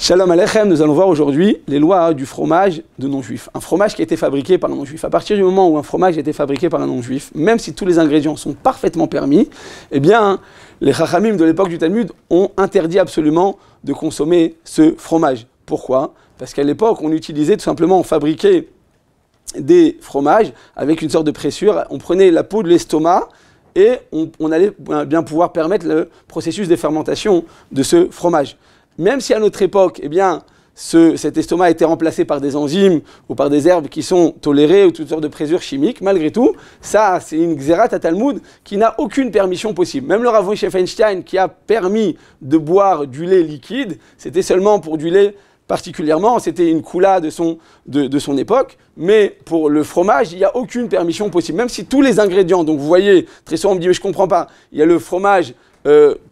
Shalom Aleichem, nous allons voir aujourd'hui les lois du fromage de non-juif. Un fromage qui a été fabriqué par un non-juif. À partir du moment où un fromage a été fabriqué par un non-juif, même si tous les ingrédients sont parfaitement permis, eh bien, les Chachamim de l'époque du Talmud ont interdit absolument de consommer ce fromage. Pourquoi? Parce qu'à l'époque, on utilisait tout simplement, on fabriquait des fromages avec une sorte de pressure. On prenait la peau de l'estomac et on allait bien pouvoir permettre le processus de fermentation de ce fromage. Même si à notre époque, eh bien, cet estomac a été remplacé par des enzymes ou par des herbes qui sont tolérées ou toutes sortes de présures chimiques, malgré tout, ça, c'est une xérat à Talmud qui n'a aucune permission possible. Même le Rav Moshe Feinstein qui a permis de boire du lait liquide, c'était seulement pour du lait particulièrement, c'était une koula de son époque, mais pour le fromage, il n'y a aucune permission possible. Même si tous les ingrédients, donc vous voyez, très souvent on me dit, mais je ne comprends pas, il y a le fromage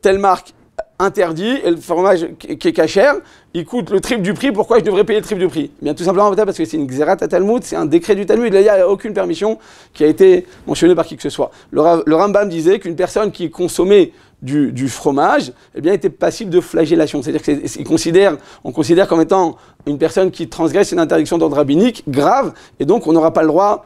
telle marque, interdit, et le fromage qui est cachère, il coûte le triple du prix, pourquoi je devrais payer le triple du prix? Bien tout simplement parce que c'est une xérat à Talmud, c'est un décret du Talmud, il n'y a aucune permission qui a été mentionnée par qui que ce soit. Le Rambam disait qu'une personne qui consommait du fromage, eh bien, était passible de flagellation, c'est-à-dire qu'on considère comme étant une personne qui transgresse une interdiction d'ordre rabbinique grave, et donc on n'aura pas le droit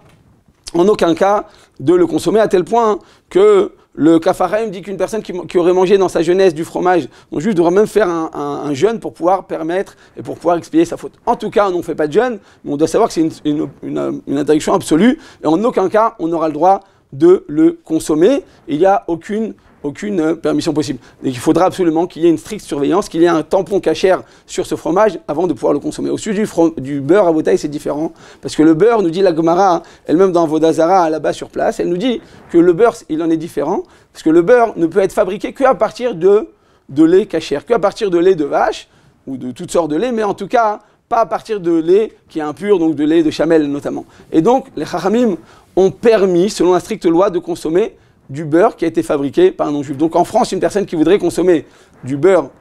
en aucun cas de le consommer, à tel point que le Kafarim dit qu'une personne qui aurait mangé dans sa jeunesse du fromage, donc juste devra même faire un jeûne pour pouvoir permettre et pour pouvoir expier sa faute. En tout cas, on ne fait pas de jeûne, mais on doit savoir que c'est une interdiction absolue, et en aucun cas, on aura le droit de le consommer. Il n'y a aucune permission possible. Donc il faudra absolument qu'il y ait une stricte surveillance, qu'il y ait un tampon cachère sur ce fromage avant de pouvoir le consommer. Au sujet du beurre à Botaï, c'est différent, parce que le beurre, nous dit la Gemara, elle-même dans Vodazara, là-bas sur place, elle nous dit que le beurre, il en est différent, parce que le beurre ne peut être fabriqué qu'à partir de lait cachère, qu'à partir de lait de vache, ou de toutes sortes de lait, mais en tout cas, pas à partir de lait qui est impur, donc de lait de chamel notamment. Et donc, les Chachamim ont permis, selon la stricte loi, de consommer du beurre qui a été fabriqué par un non-juif. Donc en France, une personne qui voudrait consommer du beurre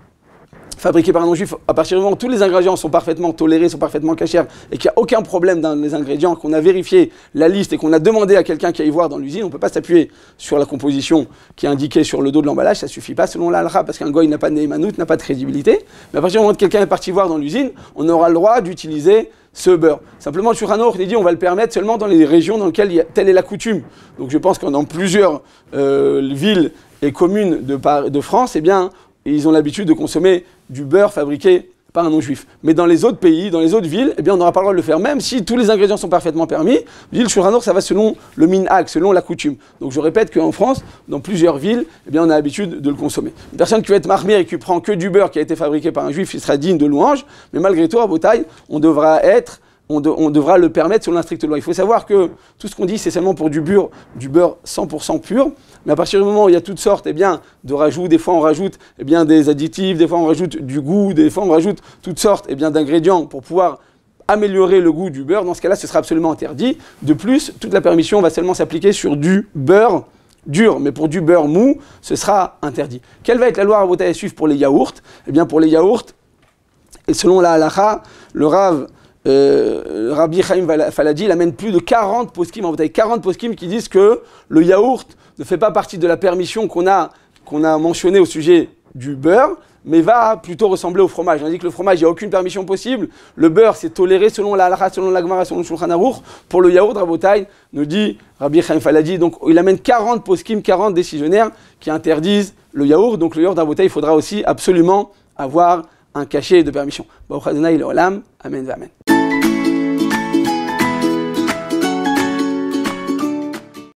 fabriqué par un non-juif, à partir du moment où tous les ingrédients sont parfaitement tolérés, sont parfaitement cachers, et qu'il n'y a aucun problème dans les ingrédients, qu'on a vérifié la liste et qu'on a demandé à quelqu'un qui aille voir dans l'usine, on ne peut pas s'appuyer sur la composition qui est indiquée sur le dos de l'emballage, ça ne suffit pas selon la halakha, parce qu'un goy n'a pas de neimanout, n'a pas de crédibilité. Mais à partir du moment où quelqu'un est parti voir dans l'usine, on aura le droit d'utiliser ce beurre. Simplement, le Shulchan Aruch dit on va le permettre seulement dans les régions dans lesquelles telle est la coutume. Donc je pense que dans plusieurs villes et communes de France, eh bien, ils ont l'habitude de consommer du beurre fabriqué par un non-juif. Mais dans les autres pays, dans les autres villes, eh bien, on n'aura pas le droit de le faire. Même si tous les ingrédients sont parfaitement permis, le Shulchan Aruch, ça va selon le minhag, selon la coutume. Donc je répète qu'en France, dans plusieurs villes, eh bien, on a l'habitude de le consommer. Une personne qui va être marmire et qui prend que du beurre qui a été fabriqué par un juif, il sera digne de louange, mais malgré tout, à Botaï, on devra le permettre selon la stricte loi. Il faut savoir que tout ce qu'on dit, c'est seulement pour du beurre 100% pur. Mais à partir du moment où il y a toutes sortes de rajouts, des fois on rajoute des additifs, des fois on rajoute du goût, des fois on rajoute toutes sortes d'ingrédients pour pouvoir améliorer le goût du beurre. Dans ce cas-là, ce sera absolument interdit. De plus, toute la permission va seulement s'appliquer sur du beurre dur, mais pour du beurre mou, ce sera interdit. Quelle va être la loi à à suivre pour les yaourts? Eh bien, pour les yaourts, et selon la halakha, le Rabbi Chaim Faladi, il amène plus de 40 poskim, en fait, 40 poskim qui disent que le yaourt ne fait pas partie de la permission qu'on a mentionnée au sujet du beurre, mais va plutôt ressembler au fromage. On dit que le fromage, il n'y a aucune permission possible. Le beurre, c'est toléré selon la halakha, selon la Gemara, selon le Shulchan Aruch. Pour le yaourt, Rabotai, nous dit Rabbi Chaim Faladi, donc il amène 40 poskim, 40 décisionnaires qui interdisent le yaourt. Donc le yaourt, Rabotai, il faudra aussi absolument avoir un cachet de permission. Baruch Adonai Leolam, Amen, Amen.